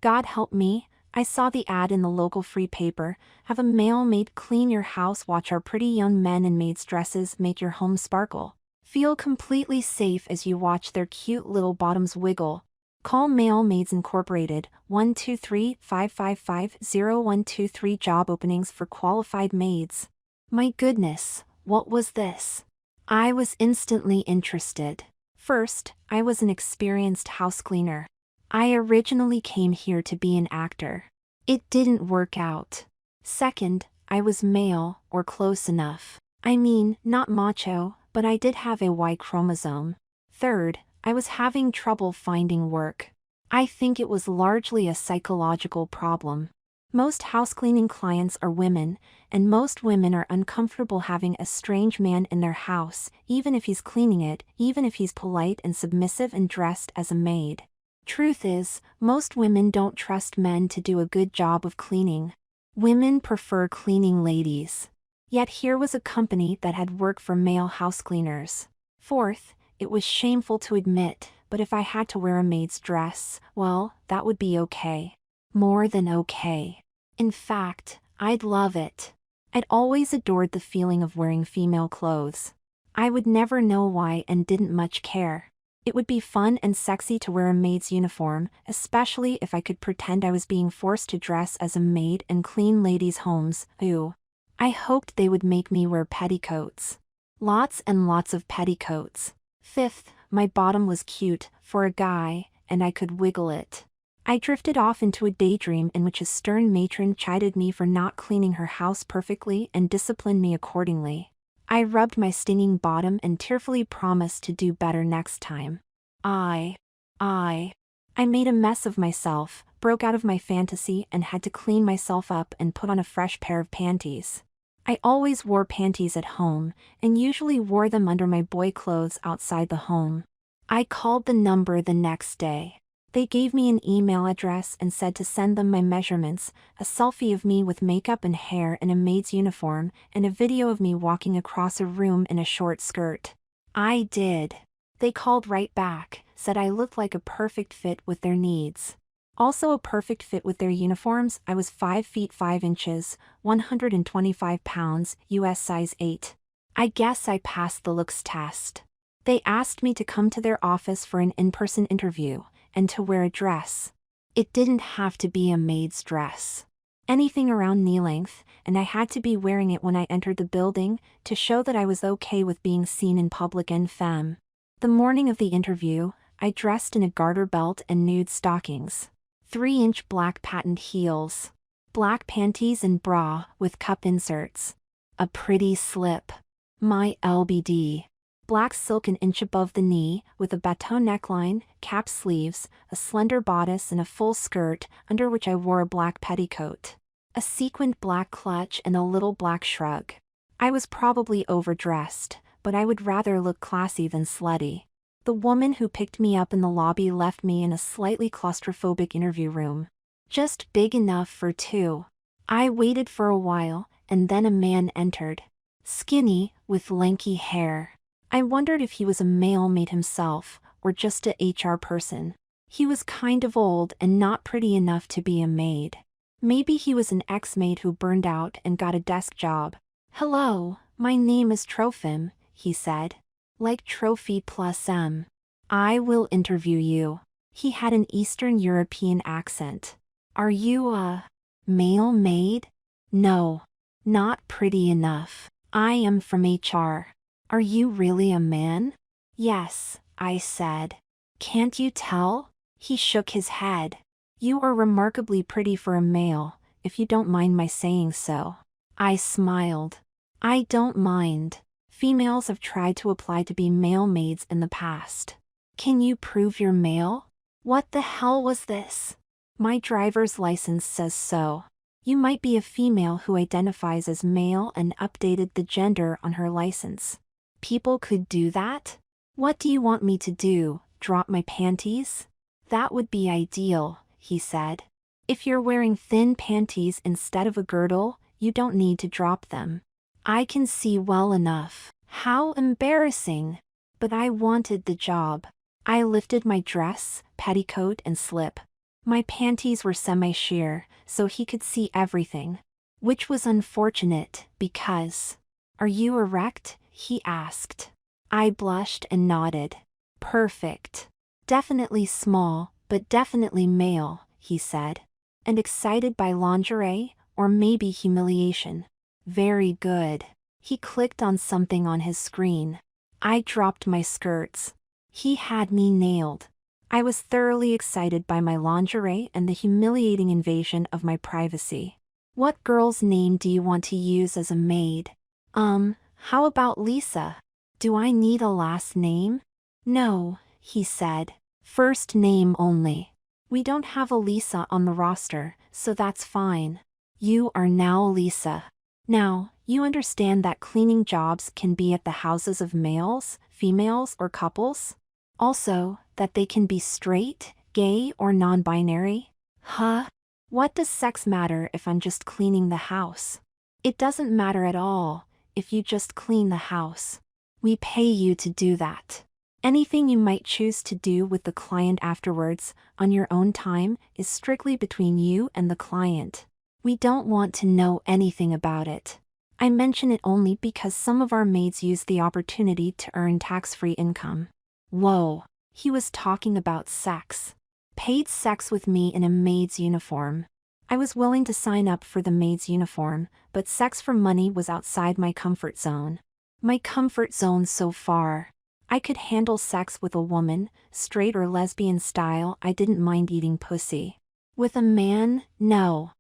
God help me, I saw the ad in the local free paper. Have a male maid clean your house. Watch our pretty young men in maids' dresses make your home sparkle. Feel completely safe as you watch their cute little bottoms wiggle. Call Male Maids Incorporated, 123-555-0123. Job openings for qualified maids. My goodness, what was this? I was instantly interested. First, I was an experienced house cleaner. I originally came here to be an actor. It didn't work out. Second, I was male, or close enough. I mean, not macho, but I did have a Y chromosome. Third, I was having trouble finding work. I think it was largely a psychological problem. Most housecleaning clients are women, and most women are uncomfortable having a strange man in their house, even if he's cleaning it, even if he's polite and submissive and dressed as a maid. Truth is, most women don't trust men to do a good job of cleaning. Women prefer cleaning ladies. Yet here was a company that had work for male house cleaners. Fourth, it was shameful to admit, but if I had to wear a maid's dress, well, that would be okay. More than okay. In fact, I'd love it. I'd always adored the feeling of wearing female clothes. I would never know why and didn't much care. It would be fun and sexy to wear a maid's uniform, especially if I could pretend I was being forced to dress as a maid and clean ladies' homes. Ooh. I hoped they would make me wear petticoats. Lots and lots of petticoats. Fifth, my bottom was cute, for a guy, and I could wiggle it. I drifted off into a daydream in which a stern matron chided me for not cleaning her house perfectly and disciplined me accordingly. I rubbed my stinging bottom and tearfully promised to do better next time. I made a mess of myself, broke out of my fantasy and had to clean myself up and put on a fresh pair of panties. I always wore panties at home, and usually wore them under my boy clothes outside the home. I called the number the next day. They gave me an email address and said to send them my measurements, a selfie of me with makeup and hair in a maid's uniform, and a video of me walking across a room in a short skirt. I did. They called right back, said I looked like a perfect fit with their needs. Also a perfect fit with their uniforms. I was 5 feet 5 inches, 125 pounds, US size 8. I guess I passed the looks test. They asked me to come to their office for an in-person interview, and to wear a dress. It didn't have to be a maid's dress. Anything around knee length, and I had to be wearing it when I entered the building, to show that I was okay with being seen in public en femme. The morning of the interview, I dressed in a garter belt and nude stockings. 3-inch black patent heels. Black panties and bra with cup inserts. A pretty slip. My LBD. Black silk an inch above the knee, with a bateau neckline, cap sleeves, a slender bodice and a full skirt, under which I wore a black petticoat. A sequined black clutch and a little black shrug. I was probably overdressed, but I would rather look classy than slutty. The woman who picked me up in the lobby left me in a slightly claustrophobic interview room. Just big enough for two. I waited for a while, and then a man entered. Skinny, with lanky hair. I wondered if he was a male maid himself, or just a HR person. He was kind of old and not pretty enough to be a maid. Maybe he was an ex-maid who burned out and got a desk job. Hello, my name is Trophim, he said. Like trophy plus M. I will interview you. He had an Eastern European accent. Are you a male maid? No. Not pretty enough. I am from HR. Are you really a man? Yes, I said. Can't you tell? He shook his head. You are remarkably pretty for a male, if you don't mind my saying so. I smiled. I don't mind. Females have tried to apply to be male maids in the past. Can you prove you're male? What the hell was this? My driver's license says so. You might be a female who identifies as male and updated the gender on her license. People could do that? What do you want me to do, drop my panties? That would be ideal, he said. If you're wearing thin panties instead of a girdle, you don't need to drop them. I can see well enough. How embarrassing. But I wanted the job. I lifted my dress, petticoat and slip. My panties were semi-sheer, so he could see everything. Which was unfortunate, because... Are you erect? He asked. I blushed and nodded. Perfect. Definitely small, but definitely male, he said. And excited by lingerie, or maybe humiliation. Very good. He clicked on something on his screen. I dropped my skirts. He had me nailed. I was thoroughly excited by my lingerie and the humiliating invasion of my privacy. What girl's name do you want to use as a maid? How about Lisa? Do I need a last name? No, he said. First name only. We don't have a Lisa on the roster, so that's fine. You are now Lisa. Now, you understand that cleaning jobs can be at the houses of males, females, or couples? Also, that they can be straight, gay, or non-binary? Huh? What does sex matter if I'm just cleaning the house? It doesn't matter at all, if you just clean the house. We pay you to do that. Anything you might choose to do with the client afterwards, on your own time, is strictly between you and the client. We don't want to know anything about it. I mention it only because some of our maids use the opportunity to earn tax-free income. Whoa, he was talking about sex. Paid sex with me in a maid's uniform. I was willing to sign up for the maid's uniform, but sex for money was outside my comfort zone. My comfort zone so far. I could handle sex with a woman, straight or lesbian style. I didn't mind eating pussy. With a man, no.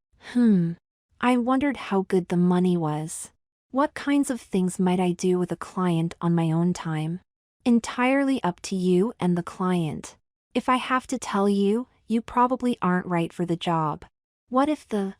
I wondered how good the money was. What kinds of things might I do with a client on my own time? Entirely up to you and the client. If I have to tell you, you probably aren't right for the job. What if the,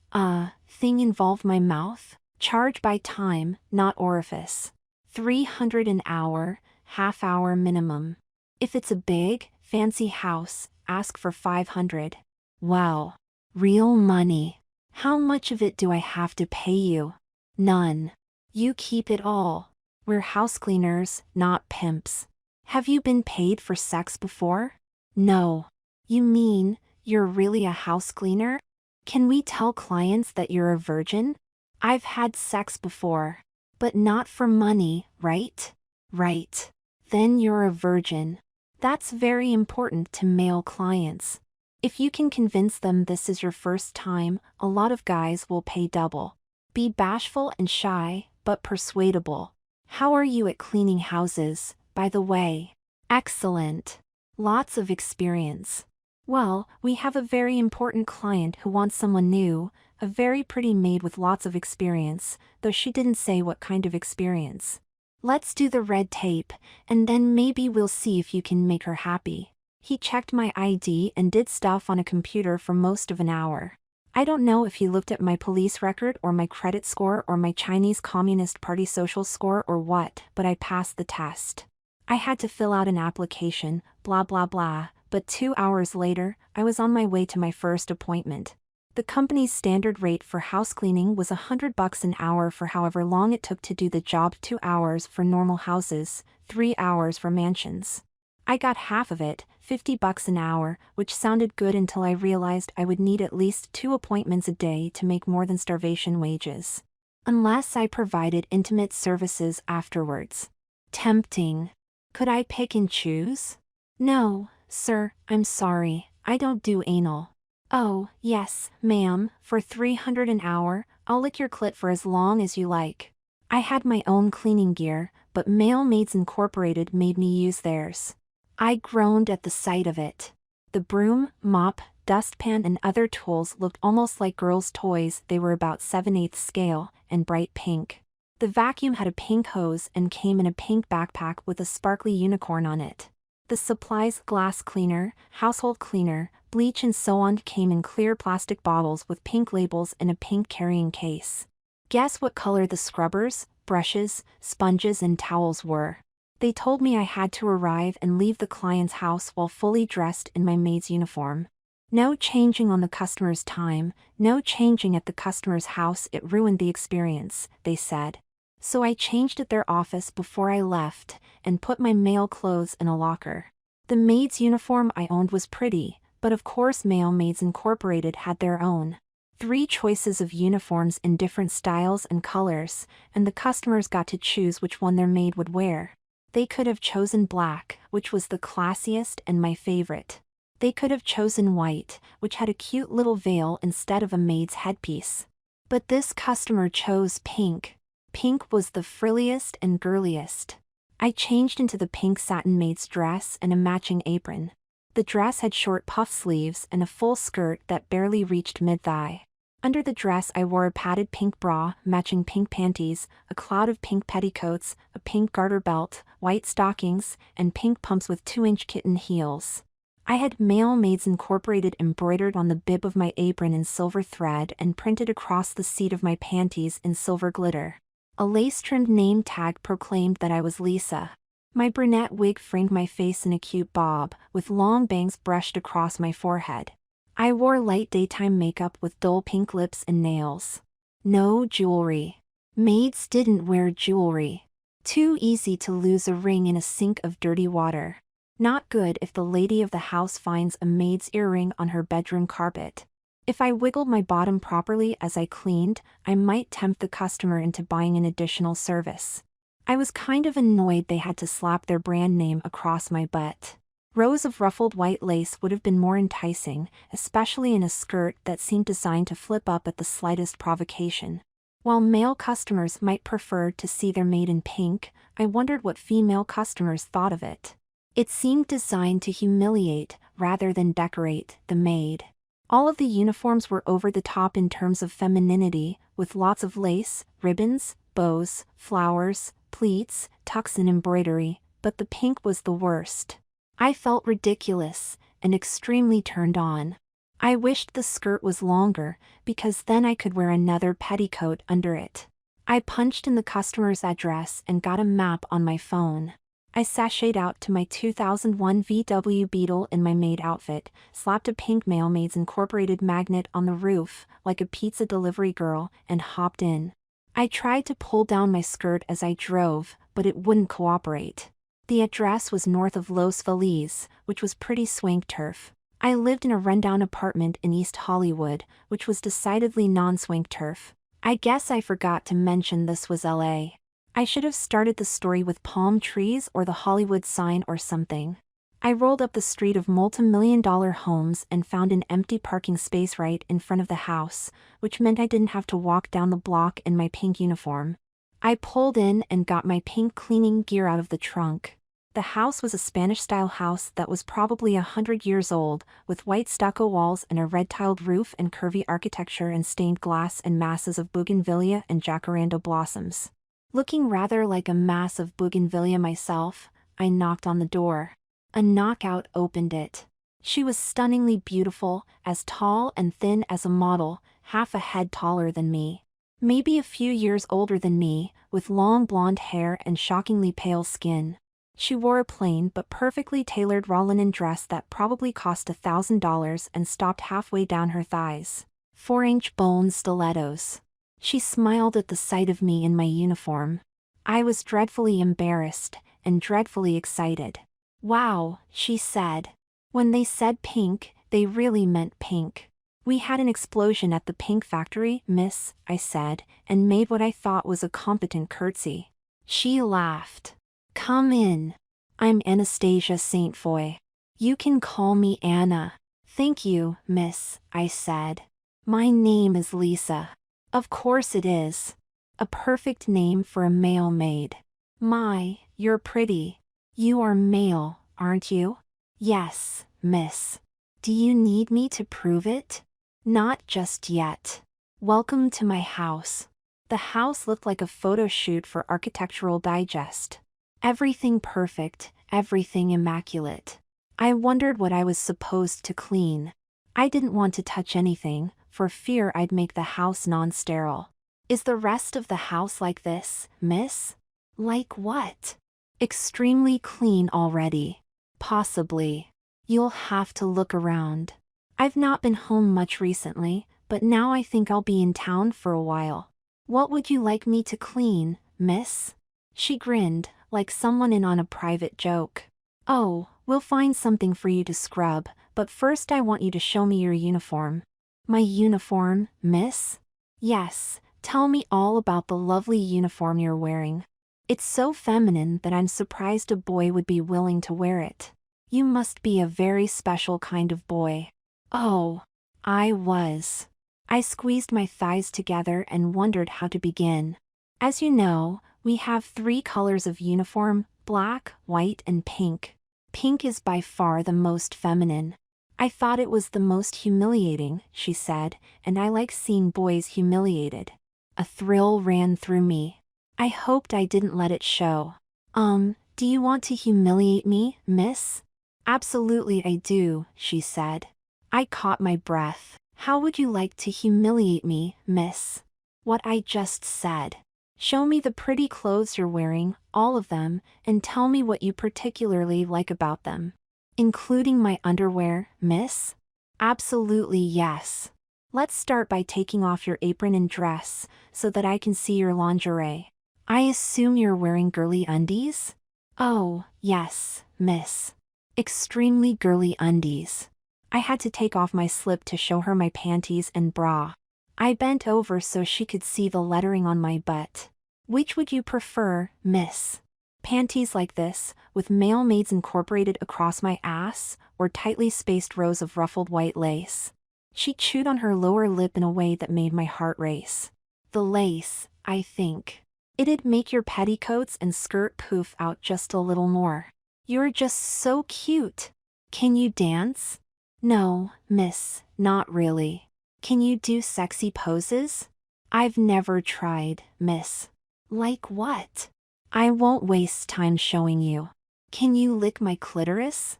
thing involved my mouth? Charge by time, not orifice. 300 an hour, half-hour minimum. If it's a big, fancy house, ask for 500. Wow. Real money. How much of it do I have to pay you? None. You keep it all. We're house cleaners, not pimps. Have you been paid for sex before? No. You mean, you're really a house cleaner? Can we tell clients that you're a virgin? I've had sex before. But not for money, right? Right. Then you're a virgin. That's very important to male clients. If you can convince them this is your first time, a lot of guys will pay double. Be bashful and shy, but persuadable. How are you at cleaning houses, by the way? Excellent. Lots of experience. Well, we have a very important client who wants someone new, a very pretty maid with lots of experience, though she didn't say what kind of experience. Let's do the red tape, and then maybe we'll see if you can make her happy. He checked my ID and did stuff on a computer for most of an hour. I don't know if he looked at my police record or my credit score or my Chinese Communist Party social score or what, but I passed the test. I had to fill out an application, blah blah blah, but 2 hours later, I was on my way to my first appointment. The company's standard rate for house cleaning was $100 an hour for however long it took to do the job. 2 hours for normal houses, 3 hours for mansions. I got half of it, $50 an hour, which sounded good until I realized I would need at least 2 appointments a day to make more than starvation wages. Unless I provided intimate services afterwards. Tempting. Could I pick and choose? No, sir, I'm sorry, I don't do anal. Oh, yes, ma'am, for 300 an hour, I'll lick your clit for as long as you like. I had my own cleaning gear, but Male Maids Incorporated made me use theirs. I groaned at the sight of it. The broom, mop, dustpan and other tools looked almost like girls' toys. They were about 7/8 scale, and bright pink. The vacuum had a pink hose and came in a pink backpack with a sparkly unicorn on it. The supplies, glass cleaner, household cleaner, bleach and so on, came in clear plastic bottles with pink labels in a pink carrying case. Guess what color the scrubbers, brushes, sponges and towels were? They told me I had to arrive and leave the client's house while fully dressed in my maid's uniform. No changing on the customer's time, no changing at the customer's house. It ruined the experience, they said. So I changed at their office before I left, and put my male clothes in a locker. The maid's uniform I owned was pretty, But of course Male Maids Incorporated had their own. 3 choices of uniforms in different styles and colors, and the customers got to choose which one their maid would wear. They could have chosen black, which was the classiest and my favorite. They could have chosen white, which had a cute little veil instead of a maid's headpiece. But this customer chose pink. Pink was the frilliest and girliest. I changed into the pink satin maid's dress and a matching apron. The dress had short puff sleeves and a full skirt that barely reached mid-thigh. Under the dress I wore a padded pink bra, matching pink panties, a cloud of pink petticoats, a pink garter belt, white stockings, and pink pumps with 2-inch kitten heels. I had Male Maids Incorporated embroidered on the bib of my apron in silver thread and printed across the seat of my panties in silver glitter. A lace-trimmed name tag proclaimed that I was Lisa. My brunette wig framed my face in a cute bob, with long bangs brushed across my forehead. I wore light daytime makeup with dull pink lips and nails. No jewelry. Maids didn't wear jewelry. Too easy to lose a ring in a sink of dirty water. Not good if the lady of the house finds a maid's earring on her bedroom carpet. If I wiggled my bottom properly as I cleaned, I might tempt the customer into buying an additional service. I was kind of annoyed they had to slap their brand name across my butt. Rows of ruffled white lace would have been more enticing, especially in a skirt that seemed designed to flip up at the slightest provocation. While male customers might prefer to see their maid in pink, I wondered what female customers thought of it. It seemed designed to humiliate, rather than decorate, the maid. All of the uniforms were over the top in terms of femininity, with lots of lace, ribbons, bows, flowers, pleats, tucks and embroidery, but the pink was the worst. I felt ridiculous, and extremely turned on. I wished the skirt was longer, because then I could wear another petticoat under it. I punched in the customer's address and got a map on my phone. I sashayed out to my 2001 VW Beetle in my maid outfit, slapped a pink Male Maids Incorporated magnet on the roof, like a pizza delivery girl, and hopped in. I tried to pull down my skirt as I drove, but it wouldn't cooperate. The address was north of Los Feliz, which was pretty swank turf. I lived in a rundown apartment in East Hollywood, which was decidedly non-swank turf. I guess I forgot to mention this was LA. I should have started the story with palm trees or the Hollywood sign or something. I rolled up the street of multi-million-dollar homes and found an empty parking space right in front of the house, which meant I didn't have to walk down the block in my pink uniform. I pulled in and got my pink cleaning gear out of the trunk. The house was a Spanish-style house that was probably 100 years old, with white stucco walls and a red-tiled roof and curvy architecture and stained glass and masses of bougainvillea and jacaranda blossoms. Looking rather like a mass of bougainvillea myself, I knocked on the door. A knockout opened it. She was stunningly beautiful, as tall and thin as a model, half a head taller than me. Maybe a few years older than me, with long blonde hair and shockingly pale skin. She wore a plain but perfectly tailored raw linen dress that probably cost $1,000 and stopped halfway down her thighs. 4-inch bone stilettos. She smiled at the sight of me in my uniform. I was dreadfully embarrassed, and dreadfully excited. "Wow," she said. When they said pink, they really meant pink. "We had an explosion at the pink factory, miss," I said, and made what I thought was a competent curtsy. She laughed. "Come in. I'm Anastasia St. Foy. You can call me Anna." "Thank you, miss," I said. "My name is Lisa." "Of course it is. A perfect name for a male maid." "My, you're pretty. You are male, aren't you?" "Yes, miss." "Do you need me to prove it?" "Not just yet. Welcome to my house." The house looked like a photo shoot for Architectural Digest. Everything perfect, everything immaculate. I wondered what I was supposed to clean. I didn't want to touch anything, for fear I'd make the house non-sterile. "Is the rest of the house like this, miss?" "Like what?" "Extremely clean already." "Possibly. You'll have to look around. I've not been home much recently, but now I think I'll be in town for a while." "What would you like me to clean, miss?" She grinned, like someone in on a private joke. "Oh, we'll find something for you to scrub, But first I want you to show me your uniform. My uniform, miss? Yes, tell me all about the lovely uniform you're wearing. It's so feminine that I'm surprised a boy would be willing to wear it. You must be a very special kind of boy. Oh, I was. I squeezed my thighs together and wondered how to begin. As you know, we have 3 colors of uniform: black, white, and pink. Pink is by far the most feminine. I thought it was the most humiliating, she said, and I like seeing boys humiliated. A thrill ran through me. I hoped I didn't let it show. Do you want to humiliate me, miss? Absolutely I do, she said. I caught my breath. How would you like to humiliate me, miss? What I just said. Show me the pretty clothes you're wearing, all of them, and tell me what you particularly like about them. Including my underwear, miss? Absolutely yes. Let's start by taking off your apron and dress, so that I can see your lingerie. I assume you're wearing girly undies? Oh, yes, miss. Extremely girly undies. I had to take off my slip to show her my panties and bra. I bent over so she could see the lettering on my butt. Which would you prefer, miss? Panties like this, with male maids incorporated across my ass, or tightly spaced rows of ruffled white lace? She chewed on her lower lip in a way that made my heart race. The lace, I think. It'd make your petticoats and skirt poof out just a little more. You're just so cute. Can you dance? No, miss, not really. Can you do sexy poses? I've never tried, miss. Like what? I won't waste time showing you. Can you lick my clitoris?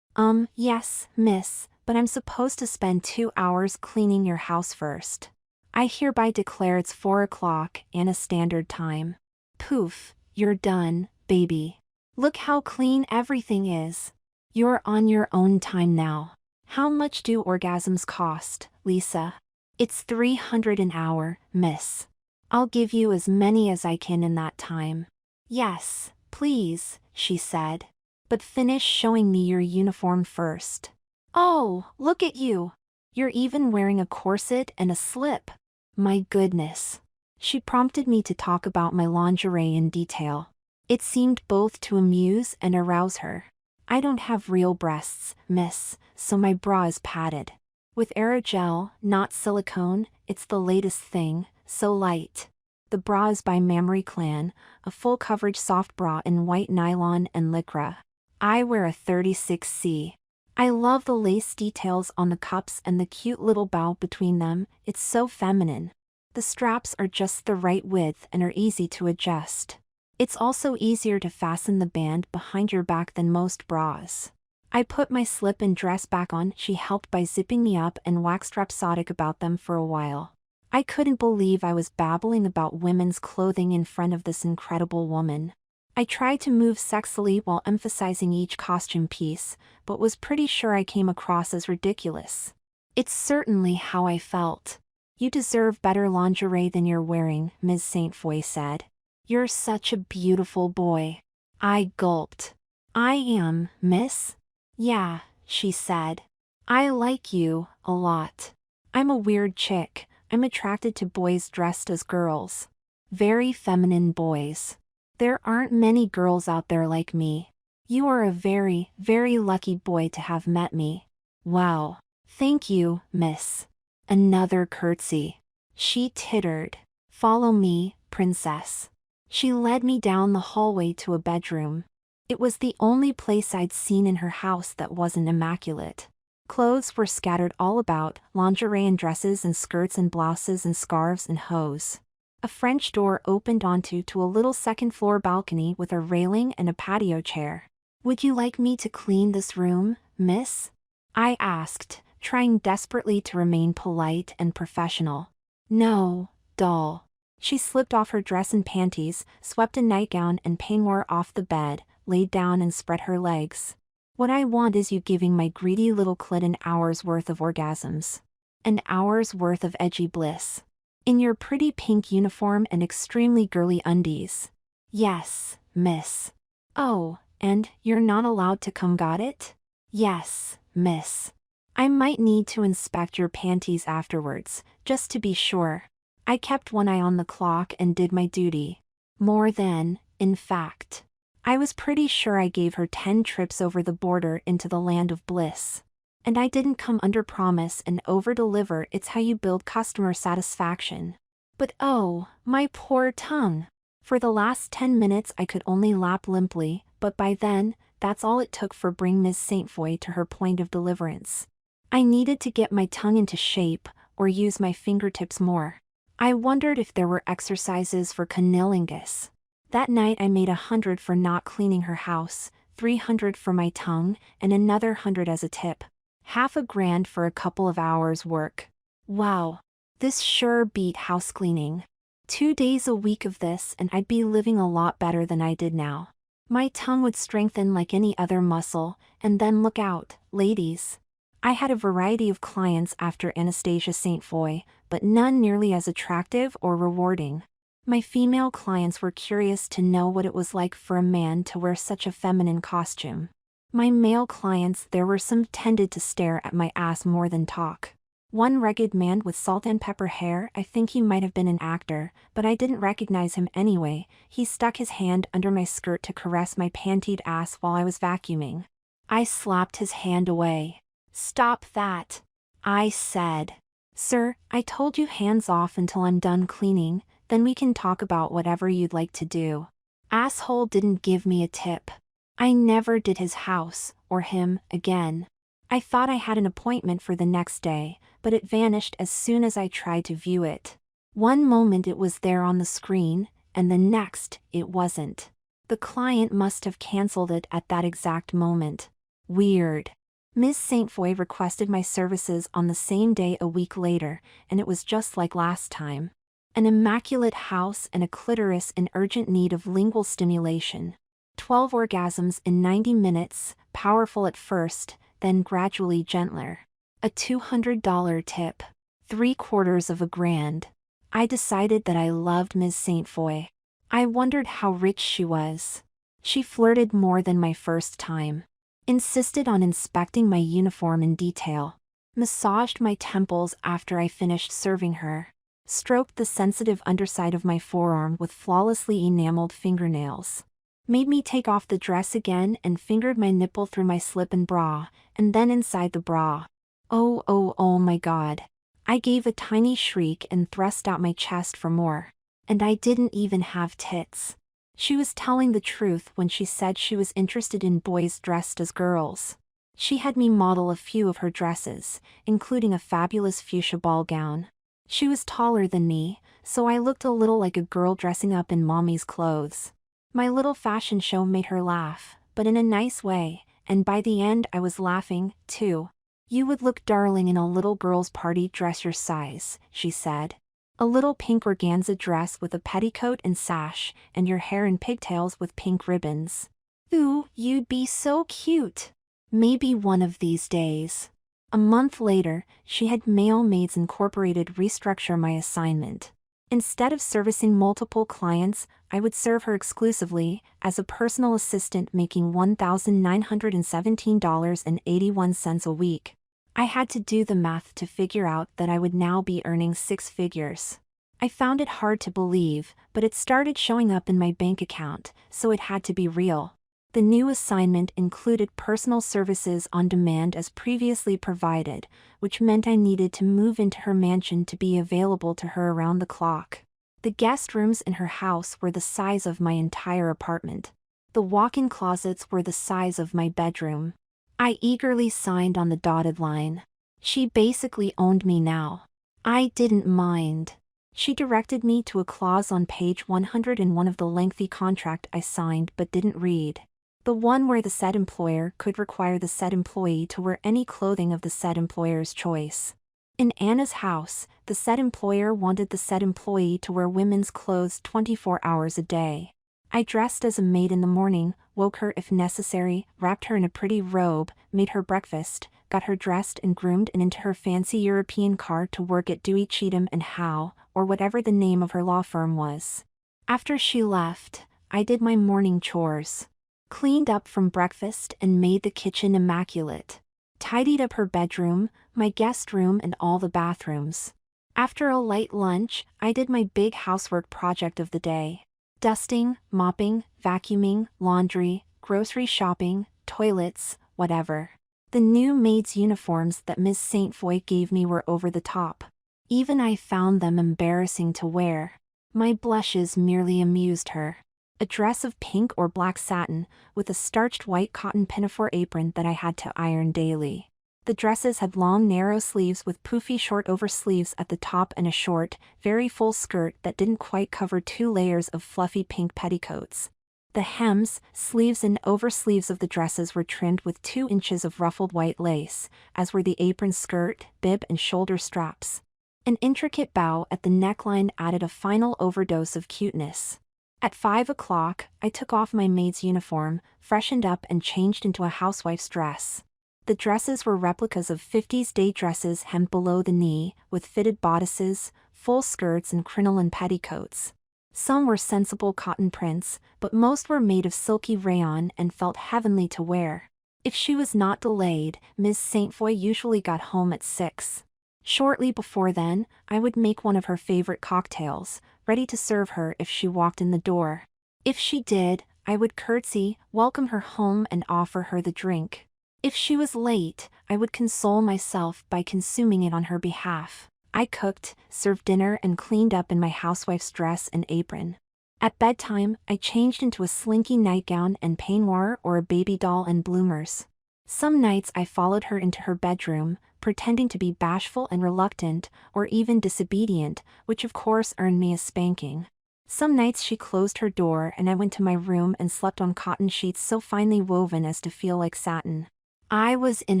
Yes, miss, but I'm supposed to spend 2 hours cleaning your house first. I hereby declare it's 4 o'clock, Anna Standard Time. Poof, you're done, baby. Look how clean everything is. You're on your own time now. How much do orgasms cost, Lisa? It's 300 an hour, miss. I'll give you as many as I can in that time. Yes, please, she said. But finish showing me your uniform first. Oh, look at you. You're even wearing a corset and a slip. My goodness. She prompted me to talk about my lingerie in detail. It seemed both to amuse and arouse her. I don't have real breasts, miss, so my bra is padded. With aerogel, not silicone, it's the latest thing, so light. The bra is by Marie Clan, a full coverage soft bra in white nylon and lycra. I wear a 36C. I love the lace details on the cups and the cute little bow between them, it's so feminine. The straps are just the right width and are easy to adjust. It's also easier to fasten the band behind your back than most bras. I put my slip and dress back on. She helped by zipping me up and waxed rhapsodic about them for a while. I couldn't believe I was babbling about women's clothing in front of this incredible woman. I tried to move sexily while emphasizing each costume piece, but was pretty sure I came across as ridiculous. It's certainly how I felt. You deserve better lingerie than you're wearing, Ms. St. Foy said. You're such a beautiful boy. I gulped. I am, miss? Yeah, she said. I like you, a lot. I'm a weird chick. I'm attracted to boys dressed as girls. Very feminine boys. There aren't many girls out there like me. You are a very, very lucky boy to have met me. Wow. Thank you, miss. Another curtsy. She tittered. Follow me, princess. She led me down the hallway to a bedroom. It was the only place I'd seen in her house that wasn't immaculate. Clothes were scattered all about, lingerie and dresses and skirts and blouses and scarves and hose. A French door opened onto a little second-floor balcony with a railing and a patio chair. Would you like me to clean this room, miss? I asked, trying desperately to remain polite and professional. No, doll. She slipped off her dress and panties, swept a nightgown and peignoir off the bed, laid down and spread her legs. What I want is you giving my greedy little clit an hour's worth of orgasms. An hour's worth of edgy bliss. In your pretty pink uniform and extremely girly undies. Yes, miss. Oh, and you're not allowed to come, got it? Yes, miss. I might need to inspect your panties afterwards, just to be sure. I kept one eye on the clock and did my duty. More than, in fact. I was pretty sure I gave her 10 trips over the border into the land of bliss. And I didn't come under promise and over-deliver. It's how you build customer satisfaction. But oh, my poor tongue. For the last 10 minutes I could only lap limply, but by then, that's all it took for bring Ms. St. Foy to her point of deliverance. I needed to get my tongue into shape, or use my fingertips more. I wondered if there were exercises for cunnilingus. That night I made 100 for not cleaning her house, 300 for my tongue, and another 100 as a tip. Half a grand for a couple of hours work. Wow. This sure beat house cleaning. 2 days a week of this and I'd be living a lot better than I did now. My tongue would strengthen like any other muscle, and then look out, ladies. I had a variety of clients after Anastasia St. Foy, but none nearly as attractive or rewarding. My female clients were curious to know what it was like for a man to wear such a feminine costume. My male clients, there were some, tended to stare at my ass more than talk. One rugged man with salt and pepper hair, I think he might have been an actor, but I didn't recognize him anyway. He stuck his hand under my skirt to caress my pantied ass while I was vacuuming. I slapped his hand away. "Stop that," I said. "Sir, I told you hands off until I'm done cleaning, then we can talk about whatever you'd like to do." Asshole didn't give me a tip. I never did his house, or him, again. I thought I had an appointment for the next day, but it vanished as soon as I tried to view it. One moment it was there on the screen, and the next, it wasn't. The client must have cancelled it at that exact moment. Weird. Ms. St. Foy requested my services on the same day a week later, and it was just like last time. An immaculate house and a clitoris in urgent need of lingual stimulation. 12 orgasms in 90 minutes, powerful at first, then gradually gentler. A $200 tip. 3/4 of a grand. I decided that I loved Ms. St. Foy. I wondered how rich she was. She flirted more than my first time. Insisted on inspecting my uniform in detail. Massaged my temples after I finished serving her. Stroked the sensitive underside of my forearm with flawlessly enameled fingernails. Made me take off the dress again and fingered my nipple through my slip and bra, and then inside the bra. Oh my God. I gave a tiny shriek and thrust out my chest for more. And I didn't even have tits. She was telling the truth when she said she was interested in boys dressed as girls. She had me model a few of her dresses, including a fabulous fuchsia ball gown. She was taller than me, so I looked a little like a girl dressing up in mommy's clothes. My little fashion show made her laugh, but in a nice way, and by the end I was laughing, too. "You would look darling in a little girl's party dress your size," she said. "A little pink organza dress with a petticoat and sash, and your hair in pigtails with pink ribbons. Ooh, you'd be so cute. Maybe one of these days." A month later, she had Male Maids Incorporated restructure my assignment. Instead of servicing multiple clients, I would serve her exclusively, as a personal assistant making $1,917.81 a week. I had to do the math to figure out that I would now be earning 6 figures. I found it hard to believe, but it started showing up in my bank account, so it had to be real. The new assignment included personal services on demand as previously provided, which meant I needed to move into her mansion to be available to her around the clock. The guest rooms in her house were the size of my entire apartment. The walk-in closets were the size of my bedroom. I eagerly signed on the dotted line. She basically owned me now. I didn't mind. She directed me to a clause on page 101 of the lengthy contract I signed but didn't read. The one where the said employer could require the said employee to wear any clothing of the said employer's choice. In Anna's house, the said employer wanted the said employee to wear women's clothes 24 hours a day. I dressed as a maid in the morning, woke her if necessary, wrapped her in a pretty robe, made her breakfast, got her dressed and groomed and into her fancy European car to work at Dewey Cheatham and Howe, or whatever the name of her law firm was. After she left, I did my morning chores. Cleaned up from breakfast and made the kitchen immaculate. tidied up her bedroom, my guest room and all the bathrooms. After a light lunch, I did my big housework project of the day. Dusting, mopping, vacuuming, laundry, grocery shopping, toilets, whatever. The new maid's uniforms that Ms. St. Foy gave me were over the top. Even I found them embarrassing to wear. My blushes merely amused her. A dress of pink or black satin, with a starched white cotton pinafore apron that I had to iron daily. The dresses had long narrow sleeves with poofy short over sleeves at the top and a short, very full skirt that didn't quite cover 2 layers of fluffy pink petticoats. The hems, sleeves and oversleeves of the dresses were trimmed with 2 inches of ruffled white lace, as were the apron skirt, bib and shoulder straps. An intricate bow at the neckline added a final overdose of cuteness. At 5 o'clock, I took off my maid's uniform, freshened up and changed into a housewife's dress. The dresses were replicas of 50s day dresses hemmed below the knee, with fitted bodices, full skirts and crinoline petticoats. Some were sensible cotton prints, but most were made of silky rayon and felt heavenly to wear. If she was not delayed, Ms. St. Foy usually got home at 6. Shortly before then, I would make one of her favorite cocktails, ready to serve her if she walked in the door. If she did, I would curtsy, welcome her home and offer her the drink. If she was late, I would console myself by consuming it on her behalf. I cooked, served dinner and cleaned up in my housewife's dress and apron. At bedtime, I changed into a slinky nightgown and peignoir or a baby doll and bloomers. Some nights I followed her into her bedroom, pretending to be bashful and reluctant, or even disobedient, which of course earned me a spanking. Some nights she closed her door and I went to my room and slept on cotton sheets so finely woven as to feel like satin. I was in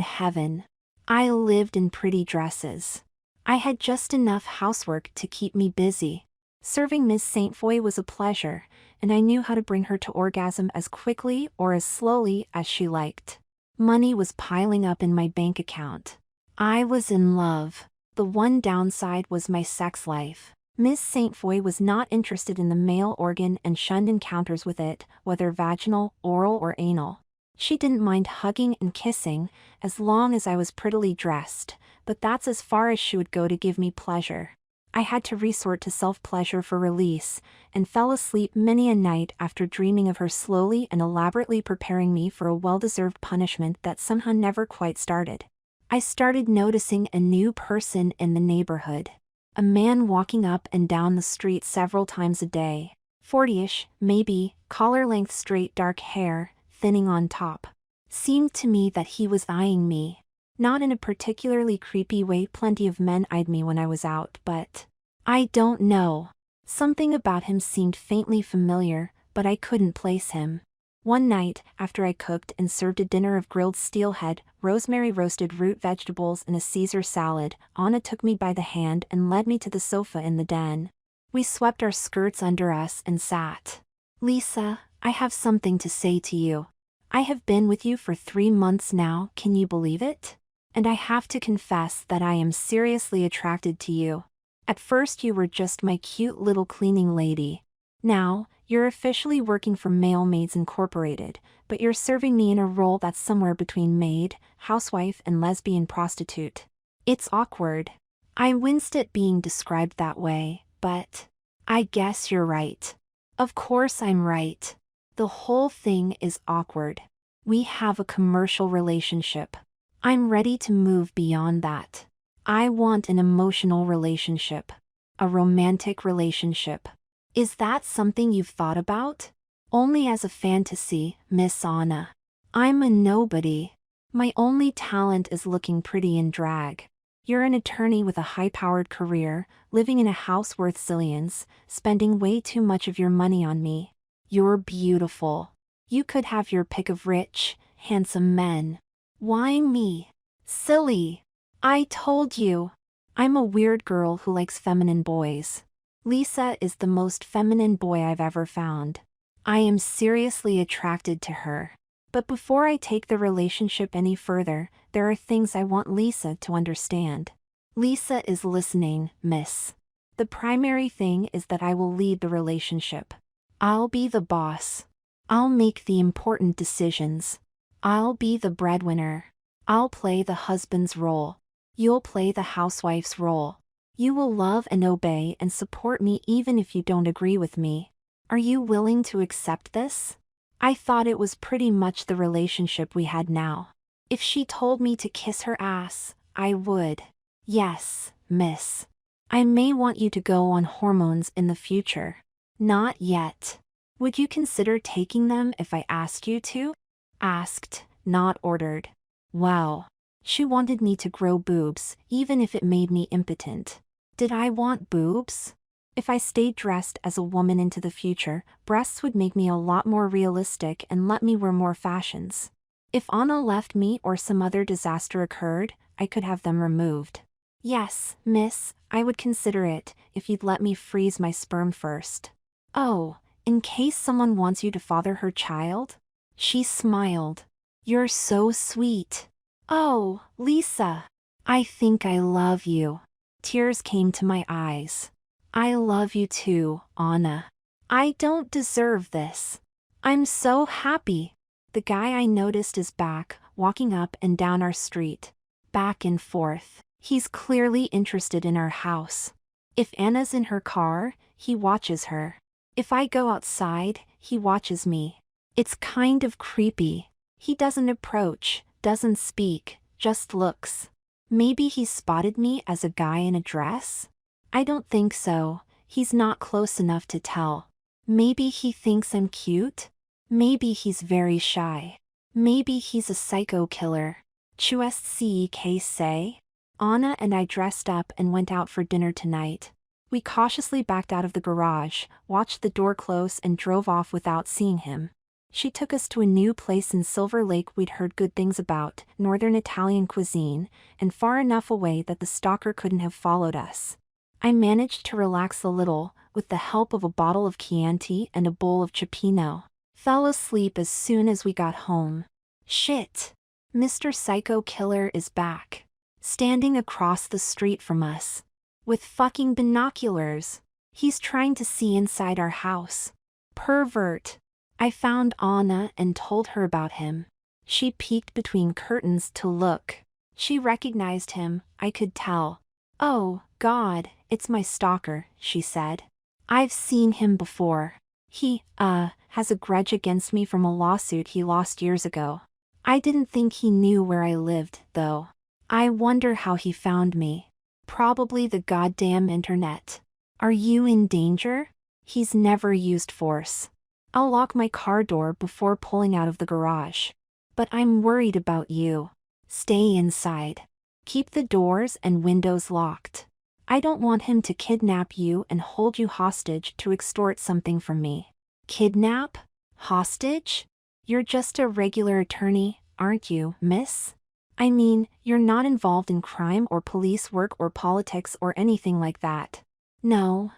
heaven. I lived in pretty dresses. I had just enough housework to keep me busy. Serving Miss St. Foy was a pleasure, and I knew how to bring her to orgasm as quickly or as slowly as she liked. Money was piling up in my bank account. I was in love. The one downside was my sex life. Miss St. Foy was not interested in the male organ and shunned encounters with it, whether vaginal, oral or anal. She didn't mind hugging and kissing, as long as I was prettily dressed, but that's as far as she would go to give me pleasure. I had to resort to self-pleasure for release, and fell asleep many a night after dreaming of her slowly and elaborately preparing me for a well-deserved punishment that somehow never quite started. I started noticing a new person in the neighborhood. A man walking up and down the street several times a day. 40-ish, maybe, collar-length straight dark hair, thinning on top. Seemed to me that he was eyeing me. Not in a particularly creepy way. Plenty of men eyed me when I was out, but I don't know. Something about him seemed faintly familiar, but I couldn't place him. One night, after I cooked and served a dinner of grilled steelhead, rosemary roasted root vegetables and a Caesar salad, Anna took me by the hand and led me to the sofa in the den. We swept our skirts under us and sat. "Lisa, I have something to say to you. I have been with you for 3 months now, can you believe it? And I have to confess that I am seriously attracted to you. At first you were just my cute little cleaning lady. Now, you're officially working for Male Maids Incorporated, but you're serving me in a role that's somewhere between maid, housewife and lesbian prostitute. It's awkward. I winced at being described that way, but I guess you're right. Of course I'm right. The whole thing is awkward. We have a commercial relationship. I'm ready to move beyond that. I want an emotional relationship. A romantic relationship. Is that something you've thought about? Only as a fantasy, Miss Anna. I'm a nobody. My only talent is looking pretty in drag. You're an attorney with a high-powered career, living in a house worth zillions, spending way too much of your money on me. You're beautiful. You could have your pick of rich, handsome men. Why me? Silly. I told you. I'm a weird girl who likes feminine boys. Lisa is the most feminine boy I've ever found. I am seriously attracted to her. But before I take the relationship any further, there are things I want Lisa to understand. Lisa is listening, miss. The primary thing is that I will lead the relationship. I'll be the boss. I'll make the important decisions. I'll be the breadwinner. I'll play the husband's role. You'll play the housewife's role. You will love and obey and support me even if you don't agree with me. Are you willing to accept this? I thought it was pretty much the relationship we had now. If she told me to kiss her ass, I would. Yes, miss. I may want you to go on hormones in the future. Not yet. Would you consider taking them if I asked you to? Asked, not ordered. Wow. She wanted me to grow boobs, even if it made me impotent. Did I want boobs? If I stayed dressed as a woman into the future, breasts would make me a lot more realistic and let me wear more fashions. If Anna left me or some other disaster occurred, I could have them removed. Yes, miss, I would consider it, if you'd let me freeze my sperm first. Oh, in case someone wants you to father her child? She smiled. You're so sweet. Oh, Lisa. I think I love you. Tears came to my eyes. I love you too, Anna. I don't deserve this. I'm so happy. The guy I noticed is back, walking up and down our street. Back and forth. He's clearly interested in our house. If Anna's in her car, he watches her. If I go outside, he watches me. It's kind of creepy. He doesn't approach, doesn't speak, just looks. Maybe he spotted me as a guy in a dress? I don't think so. He's not close enough to tell. Maybe he thinks I'm cute? Maybe he's very shy. Maybe he's a psycho killer. Qu'est-ce say? Anna and I dressed up and went out for dinner tonight. We cautiously backed out of the garage, watched the door close and drove off without seeing him. She took us to a new place in Silver Lake we'd heard good things about, northern Italian cuisine, and far enough away that the stalker couldn't have followed us. I managed to relax a little, with the help of a bottle of Chianti and a bowl of cioppino. Fell asleep as soon as we got home. Shit. Mr. Psycho Killer is back. Standing across the street from us. With fucking binoculars. He's trying to see inside our house. Pervert. I found Anna and told her about him. She peeked between curtains to look. She recognized him, I could tell. Oh, God, it's my stalker, she said. I've seen him before. He, has a grudge against me from a lawsuit he lost years ago. I didn't think he knew where I lived, though. I wonder how he found me. Probably the goddamn internet. Are you in danger? He's never used force. I'll lock my car door before pulling out of the garage. But I'm worried about you. Stay inside. Keep the doors and windows locked. I don't want him to kidnap you and hold you hostage to extort something from me. Kidnap? Hostage? You're just a regular attorney, aren't you, miss? I mean, you're not involved in crime or police work or politics or anything like that. No,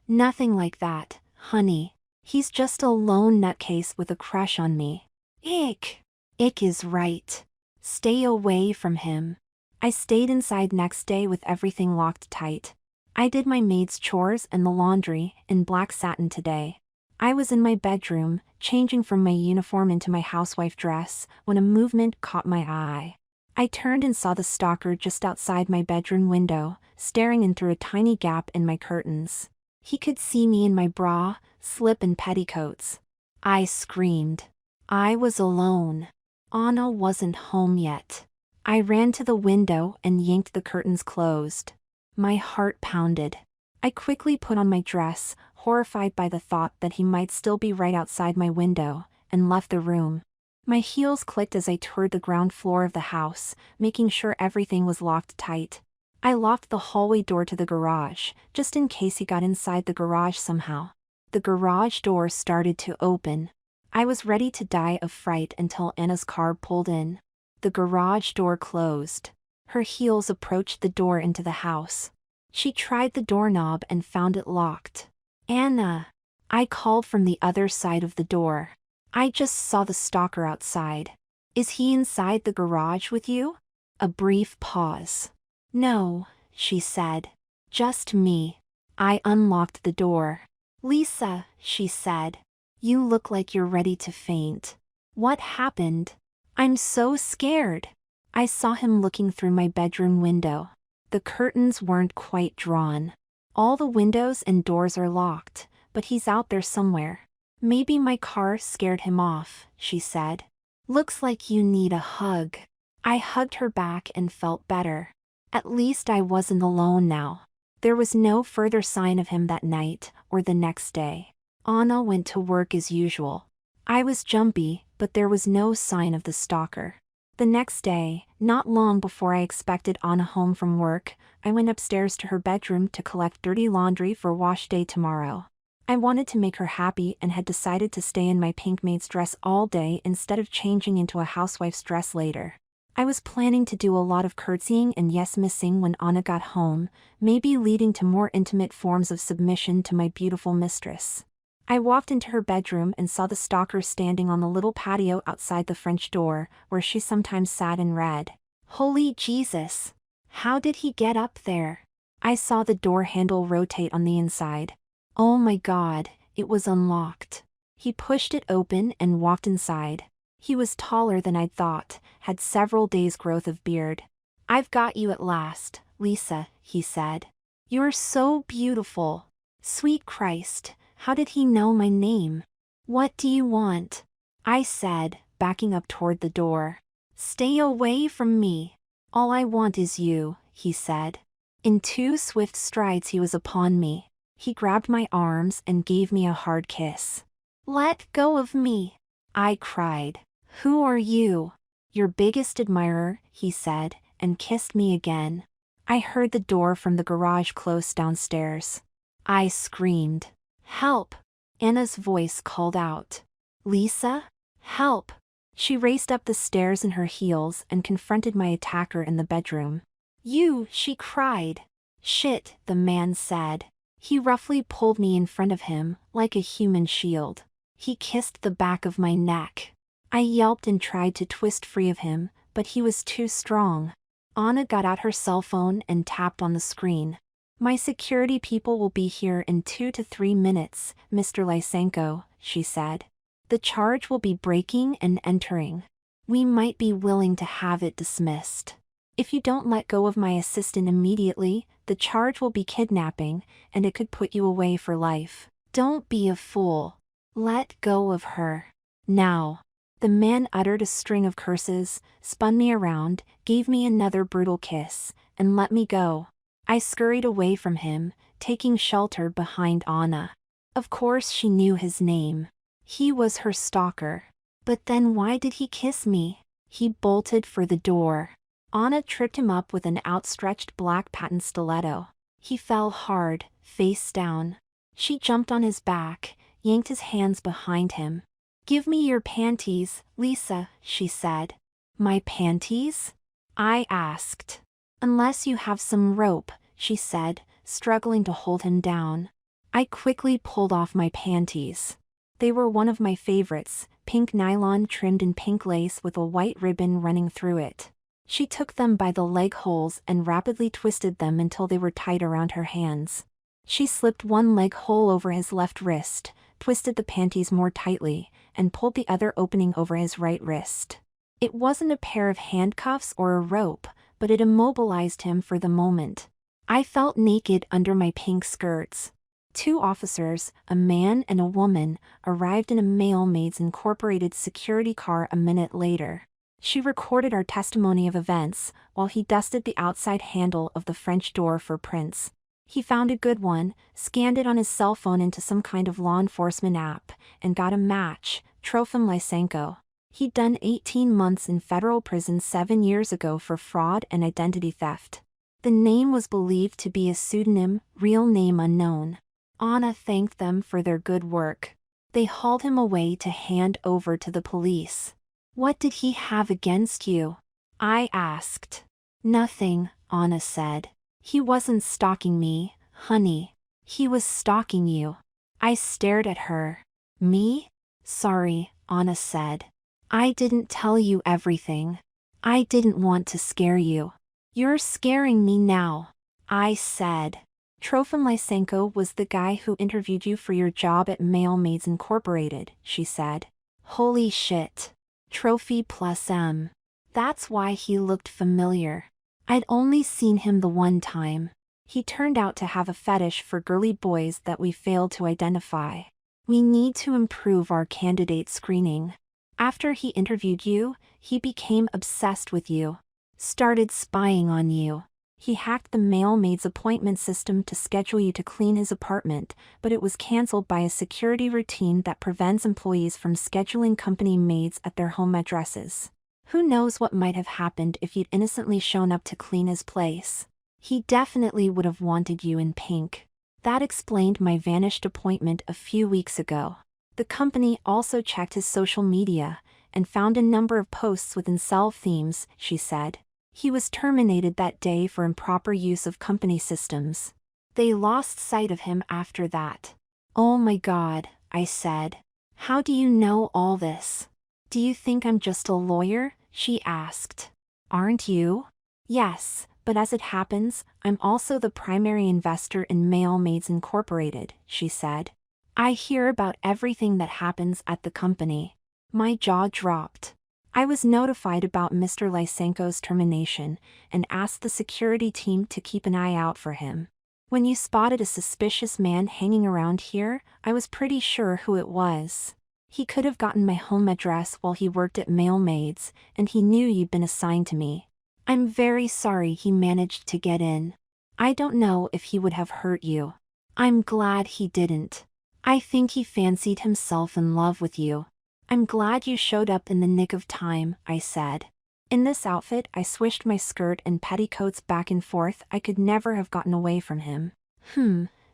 nothing like that, honey. He's just a lone nutcase with a crush on me. Ick. Ick is right. Stay away from him. I stayed inside next day with everything locked tight. I did my maid's chores and the laundry in black satin today. I was in my bedroom, changing from my uniform into my housewife dress, when a movement caught my eye. I turned and saw the stalker just outside my bedroom window, staring in through a tiny gap in my curtains. He could see me in my bra, slip and petticoats. I screamed. I was alone. Anna wasn't home yet. I ran to the window and yanked the curtains closed. My heart pounded. I quickly put on my dress, horrified by the thought that he might still be right outside my window, and left the room. My heels clicked as I toured the ground floor of the house, making sure everything was locked tight. I locked the hallway door to the garage, just in case he got inside the garage somehow. The garage door started to open. I was ready to die of fright until Anna's car pulled in. The garage door closed. Her heels approached the door into the house. She tried the doorknob and found it locked. Anna! I called from the other side of the door. I just saw the stalker outside. Is he inside the garage with you? A brief pause. No, she said. Just me. I unlocked the door. Lisa, she said. You look like you're ready to faint. What happened? I'm so scared. I saw him looking through my bedroom window. The curtains weren't quite drawn. All the windows and doors are locked, but he's out there somewhere. Maybe my car scared him off, she said. Looks like you need a hug. I hugged her back and felt better. At least I wasn't alone now. There was no further sign of him that night or the next day. Anna went to work as usual. I was jumpy, but there was no sign of the stalker. The next day, not long before I expected Anna home from work, I went upstairs to her bedroom to collect dirty laundry for wash day tomorrow. I wanted to make her happy and had decided to stay in my pink maid's dress all day instead of changing into a housewife's dress later. I was planning to do a lot of curtsying and yes-missing when Anna got home, maybe leading to more intimate forms of submission to my beautiful mistress. I walked into her bedroom and saw the stalker standing on the little patio outside the French door, where she sometimes sat and read. Holy Jesus! How did he get up there? I saw the door handle rotate on the inside. Oh my God, it was unlocked. He pushed it open and walked inside. He was taller than I'd thought, had several days' growth of beard. I've got you at last, Lisa, he said. You're so beautiful. Sweet Christ, how did he know my name? What do you want? I said, backing up toward the door. Stay away from me. All I want is you, he said. In 2 swift strides he was upon me. He grabbed my arms and gave me a hard kiss. Let go of me, I cried. Who are you? Your biggest admirer, he said, and kissed me again. I heard the door from the garage close downstairs. I screamed. Help! Anna's voice called out. Lisa? Help! She raced up the stairs in her heels and confronted my attacker in the bedroom. You, she cried. Shit, the man said. He roughly pulled me in front of him, like a human shield. He kissed the back of my neck. I yelped and tried to twist free of him, but he was too strong. Anna got out her cell phone and tapped on the screen. My security people will be here in 2 to 3 minutes, Mr. Lysenko, she said. The charge will be breaking and entering. We might be willing to have it dismissed. If you don't let go of my assistant immediately, the charge will be kidnapping, and it could put you away for life. Don't be a fool. Let go of her. Now. The man uttered a string of curses, spun me around, gave me another brutal kiss, and let me go. I scurried away from him, taking shelter behind Anna. Of course she knew his name. He was her stalker. But then why did he kiss me? He bolted for the door. Anna tripped him up with an outstretched black patent stiletto. He fell hard, face down. She jumped on his back, yanked his hands behind him. Give me your panties, Lisa, she said. My panties? I asked. Unless you have some rope, she said, struggling to hold him down. I quickly pulled off my panties. They were one of my favorites, pink nylon trimmed in pink lace with a white ribbon running through it. She took them by the leg holes and rapidly twisted them until they were tight around her hands. She slipped one leg hole over his left wrist, twisted the panties more tightly, and pulled the other opening over his right wrist. It wasn't a pair of handcuffs or a rope, but it immobilized him for the moment. I felt naked under my pink skirts. 2 officers, a man and a woman, arrived in a Maid Incorporated security car a minute later. She recorded our testimony of events, while he dusted the outside handle of the French door for prints. He found a good one, scanned it on his cell phone into some kind of law enforcement app, and got a match, Trofim Lysenko. He'd done 18 months in federal prison 7 years ago for fraud and identity theft. The name was believed to be a pseudonym, real name unknown. Anna thanked them for their good work. They hauled him away to hand over to the police. What did he have against you? I asked. Nothing, Anna said. He wasn't stalking me, honey. He was stalking you. I stared at her. Me? Sorry, Anna said. I didn't tell you everything. I didn't want to scare you. You're scaring me now, I said. Trofim Lysenko was the guy who interviewed you for your job at Maids Incorporated, she said. Holy shit. Trophy plus M. That's why he looked familiar. I'd only seen him the one time. He turned out to have a fetish for girly boys that we failed to identify. We need to improve our candidate screening. After he interviewed you, he became obsessed with you. Started spying on you. He hacked the male maid's appointment system to schedule you to clean his apartment, but it was cancelled by a security routine that prevents employees from scheduling company maids at their home addresses. Who knows what might have happened if you'd innocently shown up to clean his place. He definitely would have wanted you in pink. That explained my vanished appointment a few weeks ago. The company also checked his social media and found a number of posts with incel themes, she said. He was terminated that day for improper use of company systems. They lost sight of him after that. Oh my God, I said. How do you know all this? Do you think I'm just a lawyer? She asked. Aren't you? Yes, but as it happens, I'm also the primary investor in Male Maids Incorporated, she said. I hear about everything that happens at the company. My jaw dropped. I was notified about Mr. Lysenko's termination and asked the security team to keep an eye out for him. When you spotted a suspicious man hanging around here, I was pretty sure who it was. He could have gotten my home address while he worked at Male Maids, and he knew you'd been assigned to me. I'm very sorry he managed to get in. I don't know if he would have hurt you. I'm glad he didn't. I think he fancied himself in love with you. I'm glad you showed up in the nick of time, I said. In this outfit I swished my skirt and petticoats back and forth. I could never have gotten away from him.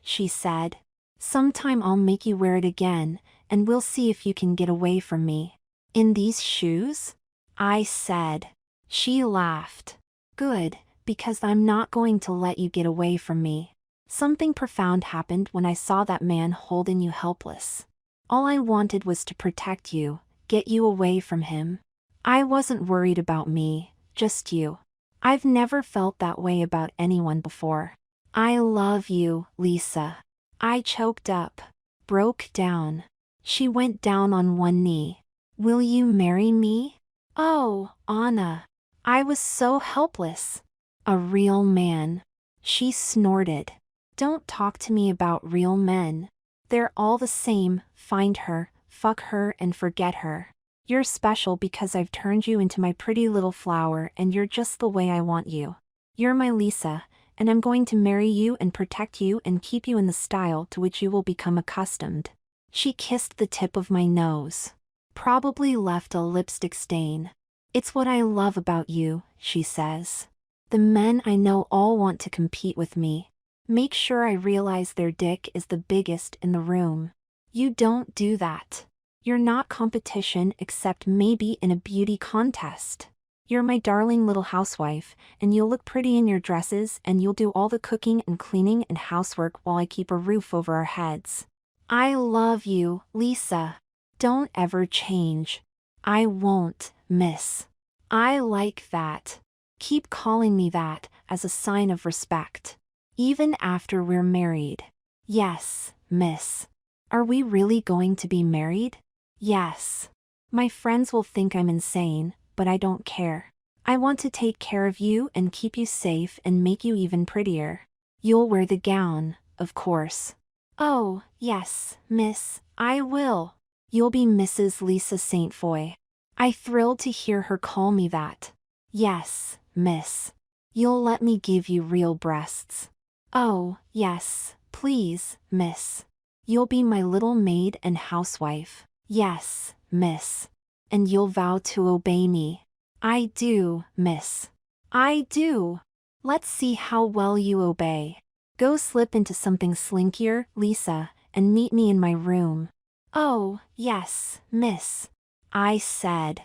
She said. Sometime I'll make you wear it again, and we'll see if you can get away from me. In these shoes? I said. She laughed. Good, because I'm not going to let you get away from me. Something profound happened when I saw that man holding you helpless. All I wanted was to protect you, get you away from him. I wasn't worried about me, just you. I've never felt that way about anyone before. I love you, Lisa. I choked up, broke down. She went down on one knee. Will you marry me? Oh, Anna. I was so helpless. A real man. She snorted. Don't talk to me about real men. They're all the same. Find her, fuck her and forget her. You're special because I've turned you into my pretty little flower and you're just the way I want you. You're my Lisa, and I'm going to marry you and protect you and keep you in the style to which you will become accustomed. She kissed the tip of my nose. Probably left a lipstick stain. It's what I love about you, she says. The men I know all want to compete with me. Make sure I realize their dick is the biggest in the room. You don't do that. You're not competition except maybe in a beauty contest. You're my darling little housewife, and you'll look pretty in your dresses and you'll do all the cooking and cleaning and housework while I keep a roof over our heads. I love you, Lisa. Don't ever change. I won't, miss. I like that. Keep calling me that as a sign of respect. Even after we're married. Yes, miss. Are we really going to be married? Yes. My friends will think I'm insane, but I don't care. I want to take care of you and keep you safe and make you even prettier. You'll wear the gown, of course. Oh, yes, miss, I will. You'll be Mrs. Lisa St. Foy. I thrilled to hear her call me that. Yes, miss. You'll let me give you real breasts. Oh, yes, please, miss. You'll be my little maid and housewife. Yes, miss. And you'll vow to obey me. I do, miss. I do. Let's see how well you obey. Go slip into something slinkier, Lisa, and meet me in my room. Oh, yes, miss. I said.